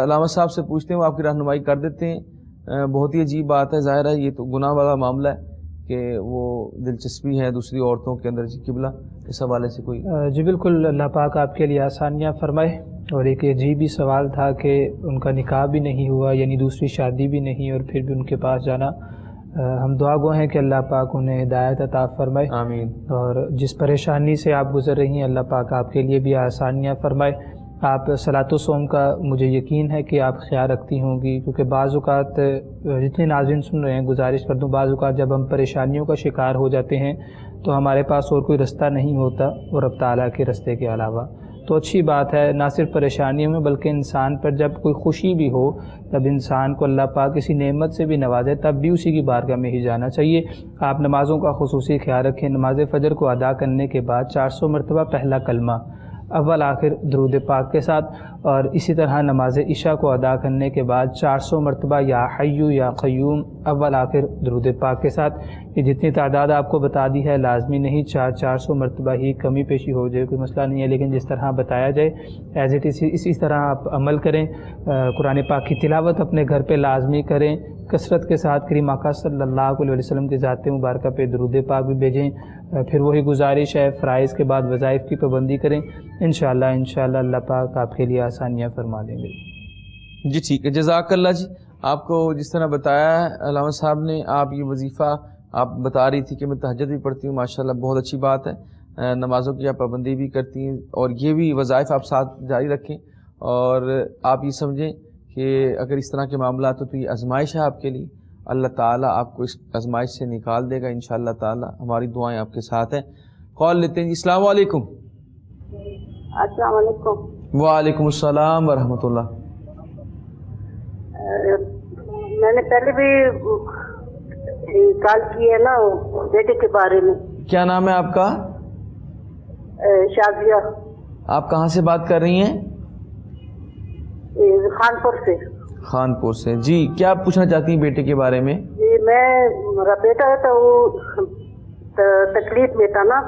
علامہ صاحب سے پوچھتے ہیں، وہ آپ کی رہنمائی کر دیتے ہیں۔ بہت ہی عجیب بات ہے، ظاہر ہے یہ تو گناہ والا معاملہ ہے کہ وہ دلچسپی ہے دوسری عورتوں کے اندر۔ جی قبلہ اس حوالے سے کوئی؟ جی بالکل، اللہ پاک آپ کے لیے آسانیاں فرمائے۔ اور ایک عجیب ہی سوال تھا کہ ان کا نکاح بھی نہیں ہوا، یعنی دوسری شادی بھی نہیں، اور پھر بھی ان کے پاس جانا۔ ہم دعا گو ہیں کہ اللہ پاک انہیں ہدایت عطا فرمائے، آمین۔ اور جس پریشانی سے آپ گزر رہی ہیں اللہ پاک آپ کے لیے بھی آسانیاں فرمائے۔ آپ صلاۃ و صوم کا مجھے یقین ہے کہ آپ خیال رکھتی ہوں گی، کیونکہ بعض اوقات جتنے ناظرین سن رہے ہیں گزارش کر دوں، بعض اوقات جب ہم پریشانیوں کا شکار ہو جاتے ہیں تو ہمارے پاس اور کوئی رستہ نہیں ہوتا اور رب تعالیٰ کے رستے کے علاوہ۔ تو اچھی بات ہے، نہ صرف پریشانیوں میں بلکہ انسان پر جب کوئی خوشی بھی ہو، جب انسان کو اللہ پاک کسی نعمت سے بھی نوازے تب بھی اسی کی بارگاہ میں ہی جانا چاہیے۔ آپ نمازوں کا خصوصی خیال رکھیں۔ نماز فجر کو ادا کرنے کے بعد 400 مرتبہ پہلا کلمہ اول آخر درود پاک کے ساتھ، اور اسی طرح نماز عشاء کو ادا کرنے کے بعد 400 مرتبہ یا حیو یا قیوم اول آخر درود پاک کے ساتھ۔ یہ جتنی تعداد آپ کو بتا دی ہے لازمی نہیں 400 مرتبہ ہی کمی پیشی ہو جائے کوئی مسئلہ نہیں ہے، لیکن جس طرح بتایا جائے ایز اٹ از اسی طرح آپ عمل کریں۔ قرآن پاک کی تلاوت اپنے گھر پہ لازمی کریں، کثرت کے ساتھ کریم آقا صلی اللہ علیہ وسلم کی ذات مبارکہ پہ درود پاک بھی بھیجیں۔ پھر وہی گزارش ہے فرائض کے بعد وظائف کی پابندی کریں، انشاءاللہ اللہ پاک آپ کے لیے آسانیاں فرما دیں گے۔ جی ٹھیک ہے، جزاک اللہ جی۔ آپ کو جس طرح بتایا ہے علامہ صاحب نے، آپ یہ وظیفہ آپ بتا رہی تھی کہ میں تہجد بھی پڑھتی ہوں، ماشاءاللہ بہت اچھی بات ہے، نمازوں کی آپ پابندی بھی کرتی ہیں اور یہ بھی وظائف آپ ساتھ جاری رکھیں، اور آپ یہ سمجھیں کہ اگر اس طرح کے معاملات ہو تو یہ آزمائش ہے آپ کے لیے، اللہ تعالیٰ آپ کو اس آزمائش سے نکال دے گا انشاءاللہ تعالیٰ۔ ہماری دعائیں آپ کے ساتھ ہیں۔ کال لیتے ہیں جی۔ السلام علیکم۔ السلام علیکم۔ وعلیکم السلام ورحمۃ اللہ۔ میں نے پہلے بھی کال کی ہے نا بیٹے کے بارے میں۔ کیا نام ہے آپ کا؟ شازیہ۔ آپ کہاں سے بات کر رہی ہیں؟ خانپور سے۔ خانپور سے، جی کیا پوچھنا چاہتی ہیں بیٹے کے بارے میں؟ جی میرا بیٹا ہے تو وہ تکلیف میں تھا نا،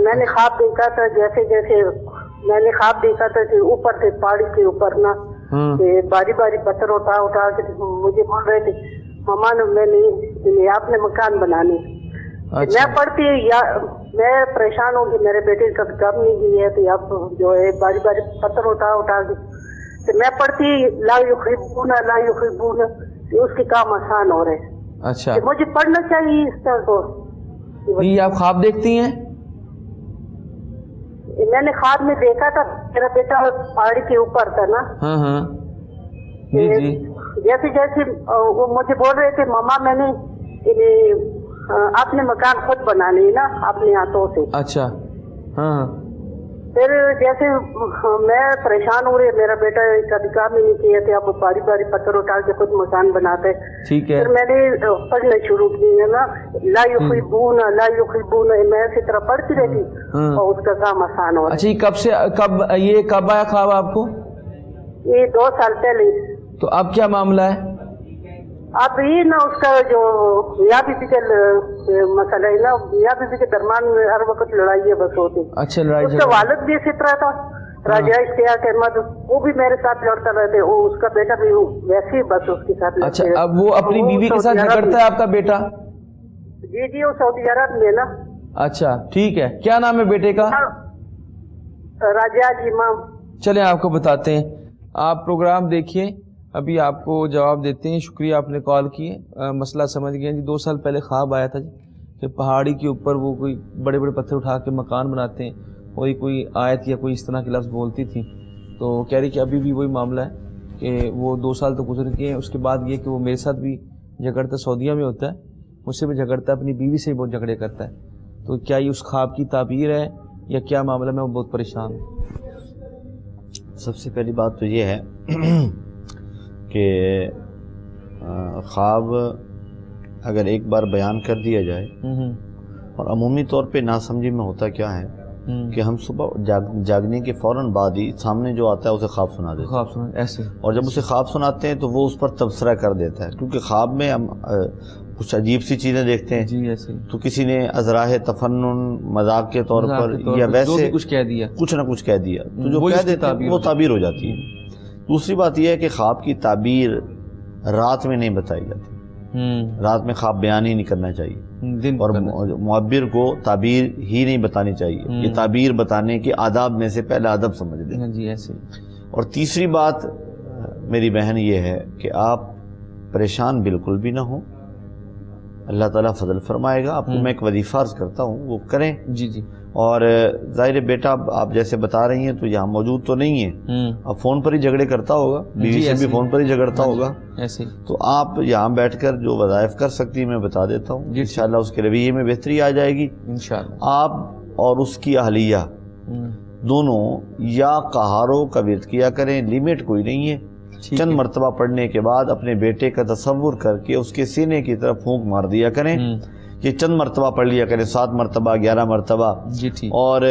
میں نے خواب دیکھا تھا، جیسے میں نے خواب دیکھا تھا کہ اوپر سے پہاڑی کے اوپر نا باری باری پتھر اٹھا کے مجھے بول رہے تھے ماما نے آپ نے مکان بنانے۔ میں پڑھتی میں پریشان ہوں کہ میرے بیٹے کا کام نہیں کی ہے تو آپ جو ہے باری باری پتھر اٹھا کے میں پڑھتی لا یخربون لا یخربون، اس کے کام آسان ہو رہے۔ اچھا، مجھے پڑھنا چاہیے اس طرح کو۔ یہ آپ خواب دیکھتی ہیں؟ میں نے خواب میں دیکھا تھا میرا بیٹا پہاڑی کے اوپر تھا نا، ہاں جی جی، جیسے وہ مجھے بول رہے تھے ماما میں نے اپنے مکان خود بنانے نا اپنے ہاتھوں سے۔ اچھا، ہاں پھر جیسے میں پریشان ہو رہی، میرا بیٹا کبھی کام ہی نہیں کیا تھے، اب باری باری پتھر اٹھا کے خود مکان بناتے۔ ٹھیک ہے، پھر میں نے پڑھنا شروع کی ہے نا لا یخربون لا یخربون، میں اسی طرح پڑھتی رہتی اور اس کا کام آسان ہو رہا۔ اچھا، یہ کب آیا خواب آپ کو؟ یہ 2 سال پہلے۔ تو اب کیا معاملہ ہے؟ اب یہ نا اس کا جو میاں بیوی کا مسئلہ ہے نا، میاں بیوی کے درمیان میں ہر وقت لڑائی ہے بس ہوتی۔ اچھا، لڑائی اس کا والد بھی اسی طرح تھا، راجہ اشتیاق احمد، وہ بھی میرے ساتھ لڑتا رہتے، اس کا بیٹا بھی ویسے ہی بس اس کے ساتھ۔ اچھا، اب وہ اپنی بیوی کے ساتھ جھگڑتا ہے آپ کا بیٹا؟ جی وہ سعودی عرب میں نا۔ اچھا ٹھیک ہے، کیا نام ہے بیٹے کا؟ راجہ امام۔ چلیں آپ کو بتاتے ہیں، آپ پروگرام دیکھیے، ابھی آپ کو جواب دیتے ہیں۔ شکریہ آپ نے کال کی، مسئلہ سمجھ گئے جی۔ 2 سال پہلے خواب آیا تھا جی کہ پہاڑی کے اوپر وہ کوئی بڑے بڑے پتھر اٹھا کے مکان بناتے ہیں، وہی کوئی آیت یا کوئی اس طرح کے لفظ بولتی تھی، تو کہہ رہی کہ ابھی بھی وہی معاملہ ہے کہ وہ 2 سال تو گزر گئے ہیں۔ اس کے بعد یہ کہ وہ میرے ساتھ بھی جھگڑتا، سعودیہ میں ہوتا ہے، مجھ سے بھی جھگڑتا ہے، اپنی بیوی سے بھی بہت جھگڑے کرتا ہے، تو کیا یہ اس خواب کی تعبیر ہے یا کیا معاملہ؟ میں بہت پریشان ہوں۔ سب سے پہلی بات تو یہ ہے کہ خواب اگر ایک بار بیان کر دیا جائے، اور عمومی طور پہ ناسمجھی میں ہوتا کیا ہے کہ ہم صبح جاگنے کے فوراً بعد ہی سامنے جو آتا ہے اسے خواب سنا دیتے ہیں ایسے، اور جب اسے خواب سناتے ہیں تو وہ اس پر تبصرہ کر دیتا ہے، کیونکہ خواب میں ہم کچھ عجیب سی چیزیں دیکھتے ہیں جی ایسے، تو کسی نے ازراہ تفنن مذاق کے طور پر یا ویسے کچھ کہہ دیا، کچھ نہ کچھ کہہ دیا، تو جو کہہ دیتا ہے وہ تعبیر ہو جاتی ہے۔ دوسری بات یہ ہے کہ خواب کی تعبیر رات میں نہیں بتائی جاتی، رات میں خواب بیان ہی نہیں کرنا چاہیے، اور معبر کو تعبیر ہی نہیں بتانی چاہیے، یہ تعبیر بتانے کے آداب میں سے پہلا ادب سمجھ لیں جی ایسے۔ اور تیسری بات میری بہن یہ ہے کہ آپ پریشان بالکل بھی نہ ہوں، اللہ تعالیٰ فضل فرمائے گا آپ کو۔ میں ایک وظیفہ عرض کرتا ہوں، وہ کریں جی جی۔ اور ظاہر بیٹا آپ جیسے بتا رہی ہیں تو یہاں موجود تو نہیں ہے، اب فون پر ہی جھگڑے کرتا ہوگا، بیوی سے بھی فون پر ہی جھگڑتا ہوگا، ایسے تو آپ یہاں بیٹھ کر جو وظائف کر سکتی ہیں میں بتا دیتا ہوں، انشاءاللہ اس کے رویے میں بہتری آ جائے گی۔ انشاءاللہ آپ اور اس کی اہلیہ دونوں یا قہاروں کا ورد کیا کریں، لیمٹ کوئی نہیں ہے، چند مرتبہ پڑھنے کے بعد اپنے بیٹے کا تصور کر کے اس کے سینے کی طرف پھونک مار دیا کریں، یہ چند مرتبہ پڑھ لیا کریں، 7 مرتبہ 11 مرتبہ، اور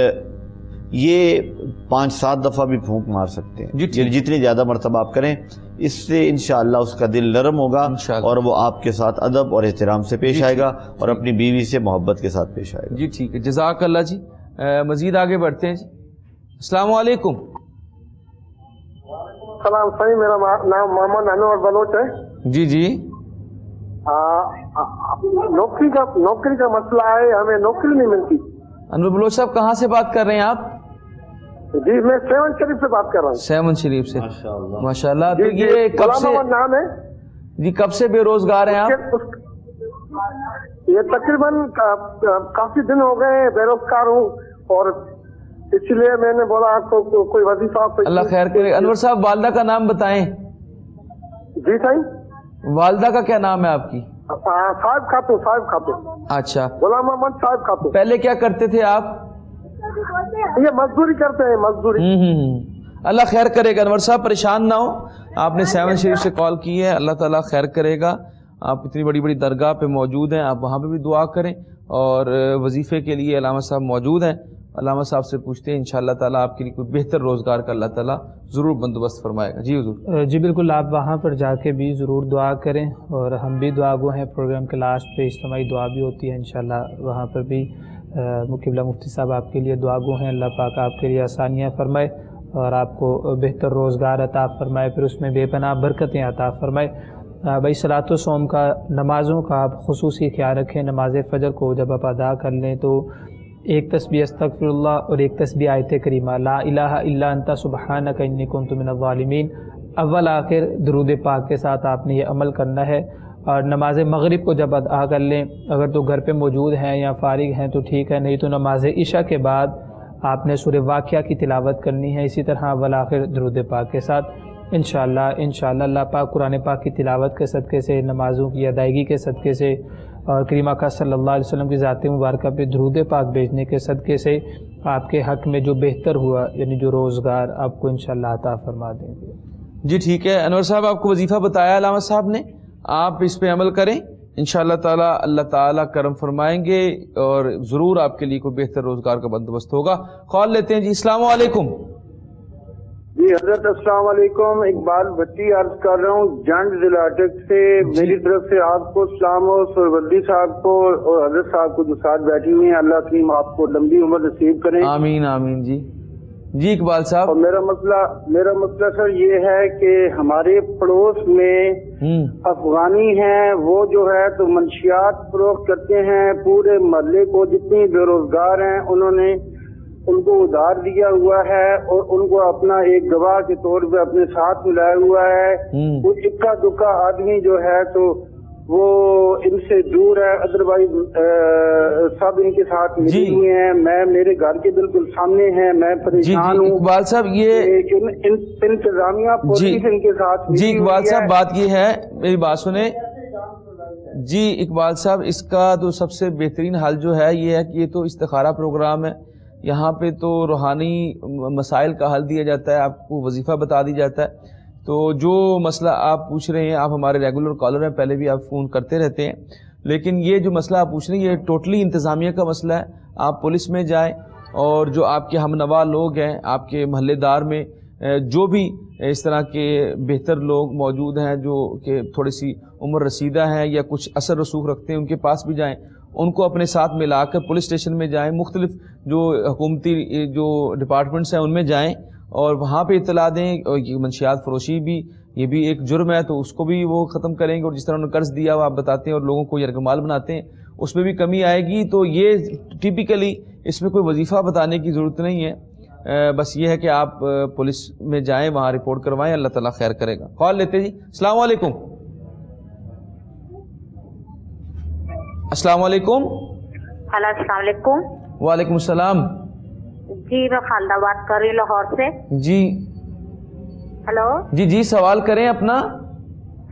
یہ 5-7 دفعہ بھی پھونک مار سکتے ہیں، جتنی زیادہ مرتبہ آپ کریں اس سے انشاءاللہ اس کا دل نرم ہوگا اور وہ آپ کے ساتھ ادب اور احترام سے پیش آئے گا اور اپنی بیوی سے محبت کے ساتھ پیش آئے گا۔ جی ٹھیک ہے، جزاک اللہ جی۔ مزید آگے بڑھتے ہیں جی۔ السلام علیکم۔ سلام صحیح، میرا نام محمد انور بلوچ ہے۔ جی جی، نوکری کا مسئلہ ہے، ہمیں نوکری نہیں ملتی۔ انور بلوچ صاحب کہاں سے بات کر رہے ہیں آپ؟ جی میں 7 شریف سے بات کر رہا ہوں۔ 7 شریف سے، ماشاءاللہ۔ تو یہ کب سے نام ہے جی، کب سے بے روزگار ہیں آپ؟ یہ تقریباً کافی دن ہو گئے بے روزگار ہوں، اور اس لیے میں نے بولا آپ کو کوئی وظیفہ۔ اللہ خیر کرے۔ انور صاحب والدہ کا نام بتائیں۔ جی صحیح۔ والدہ کا کیا نام ہے آپ کی؟ صاحب خاتون۔ اچھا، غلام محمد صاحب خاتون۔ پہلے کیا کرتے تھے آپ؟ یہ مزدوری کرتے ہیں، مزدوری۔ اللہ خیر کرے گا انور صاحب، پریشان نہ ہو، آپ نے 7 شریف سے کال کی ہے، اللہ تعالیٰ خیر کرے گا۔ آپ اتنی بڑی بڑی درگاہ پہ موجود ہیں، آپ وہاں پہ بھی دعا کریں، اور وظیفے کے لیے علامہ صاحب موجود ہیں، علامہ صاحب سے پوچھتے ہیں، انشاءاللہ تعالیٰ آپ کے لیے کوئی بہتر روزگار کا اللہ تعالیٰ ضرور بندوبست فرمائے گا۔ جی حضور۔ جی بالکل، آپ وہاں پر جا کے بھی ضرور دعا کریں، اور ہم بھی دعا گو ہیں، پروگرام کے لاسٹ پہ اجتماعی دعا بھی ہوتی ہے انشاءاللہ، وہاں پر بھی قبلہ مفتی صاحب آپ کے لیے دعا گو ہیں، اللہ پاک آپ کے لیے آسانیاں فرمائے اور آپ کو بہتر روزگار عطا فرمائے، پھر اس میں بے پناہ برکتیں عطا فرمائے۔ بھائی صلاۃ و صوم کا، نمازوں کا آپ خصوصی خیال رکھیں۔ نماز فجر کو جب آپ ادا کر لیں تو ایک تسبیح استغفر اللہ اور ایک تسبیح آیت کریمہ لا الہ الا انت سبحانک انی کنت من الظالمین، اول آخر درود پاک کے ساتھ آپ نے یہ عمل کرنا ہے۔ اور نماز مغرب کو جب ادا کر لیں، اگر تو گھر پہ موجود ہیں یا فارغ ہیں تو ٹھیک ہے، نہیں تو نماز عشاء کے بعد آپ نے سورہ واقعہ کی تلاوت کرنی ہے، اسی طرح اول آخر درود پاک کے ساتھ۔ انشاءاللہ اللہ پاک قرآن پاک کی تلاوت کے صدقے سے، نمازوں کی ادائیگی کے صدقے سے، اور کریم آقا صلی اللہ علیہ وسلم کی ذات مبارکہ پہ درود پاک بھیجنے کے صدقے سے آپ کے حق میں جو بہتر ہوا، یعنی جو روزگار، آپ کو انشاءاللہ عطا فرما دیں گے۔ جی ٹھیک ہے، انور صاحب آپ کو وظیفہ بتایا علامہ صاحب نے، آپ اس پہ عمل کریں، انشاءاللہ تعالیٰ اللہ تعالیٰ کرم فرمائیں گے اور ضرور آپ کے لیے کوئی بہتر روزگار کا بندوبست ہوگا۔ کال لیتے ہیں جی۔ السلام علیکم۔ جی حضرت السلام علیکم، اقبال بچی عرض کر رہا ہوں جنڈ ضلع اٹک سے۔ میری طرف سے آپ کو سلام ہو، سرودی صاحب کو اور حضرت صاحب کو جو ساتھ بیٹھی ہوئی ہیں، اللہ کریم آپ کو لمبی عمر نصیب کریں۔ آمین آمین۔ جی جی اقبال صاحب۔ اور میرا مسئلہ سر یہ ہے کہ ہمارے پڑوس میں افغانی ہیں، وہ جو ہے تو منشیات فروخت کرتے ہیں، پورے محلے کو جتنی بے روزگار ہیں انہوں نے ان کو ادھار دیا ہوا ہے اور ان کو اپنا ایک گواہ کے طور پہ اپنے ساتھ ملایا ہوا ہے۔ وہ اکا دکا آدمی جو ہے تو وہ ان سے دور ہے، ادروائز سب ان کے ساتھ ملے ہوئے ہیں، میں میرے گھر کے بالکل سامنے ہیں، میں پریشان ہوں۔ اقبال صاحب یہ انتظامیہ پولیس ان کے ساتھ جی اقبال صاحب بات یہ ہے، میری بات سنیں جی اقبال صاحب، اس کا تو سب سے بہترین حل جو ہے یہ ہے کہ یہ تو استخارہ پروگرام ہے، یہاں پہ تو روحانی مسائل کا حل دیا جاتا ہے، آپ کو وظیفہ بتا دی جاتا ہے۔ تو جو مسئلہ آپ پوچھ رہے ہیں، آپ ہمارے ریگولر کالر ہیں، پہلے بھی آپ فون کرتے رہتے ہیں، لیکن یہ جو مسئلہ آپ پوچھ رہے ہیں یہ ٹوٹلی انتظامیہ کا مسئلہ ہے۔ آپ پولیس میں جائیں اور جو آپ کے ہم نوا لوگ ہیں، آپ کے محلے دار میں جو بھی اس طرح کے بہتر لوگ موجود ہیں جو کہ تھوڑی سی عمر رسیدہ ہیں یا کچھ اثر رسوخ رکھتے ہیں، ان کے پاس بھی جائیں، ان کو اپنے ساتھ ملا کر پولیس اسٹیشن میں جائیں، مختلف جو حکومتی جو ڈپارٹمنٹس ہیں ان میں جائیں اور وہاں پہ اطلاع دیں۔ اور یہ منشیات فروشی بھی یہ بھی ایک جرم ہے، تو اس کو بھی وہ ختم کریں گے، اور جس طرح انہوں نے قرض دیا وہ آپ بتاتے ہیں اور لوگوں کو یرغمال بناتے ہیں، اس میں بھی کمی آئے گی۔ تو یہ ٹیپیکلی اس میں کوئی وظیفہ بتانے کی ضرورت نہیں ہے، بس یہ ہے کہ آپ پولیس میں جائیں، وہاں رپورٹ کروائیں، اللہ تعالیٰ خیر کرے گا۔ کال لیتے جی۔ السلام علیکم۔ السلام علیکم۔ ہلو السلام علیکم۔ وعلیکم السلام۔ جی میں خالدہ بات کر رہی ہوں لاہور سے۔ جی ہلو جی جی سوال کریں اپنا۔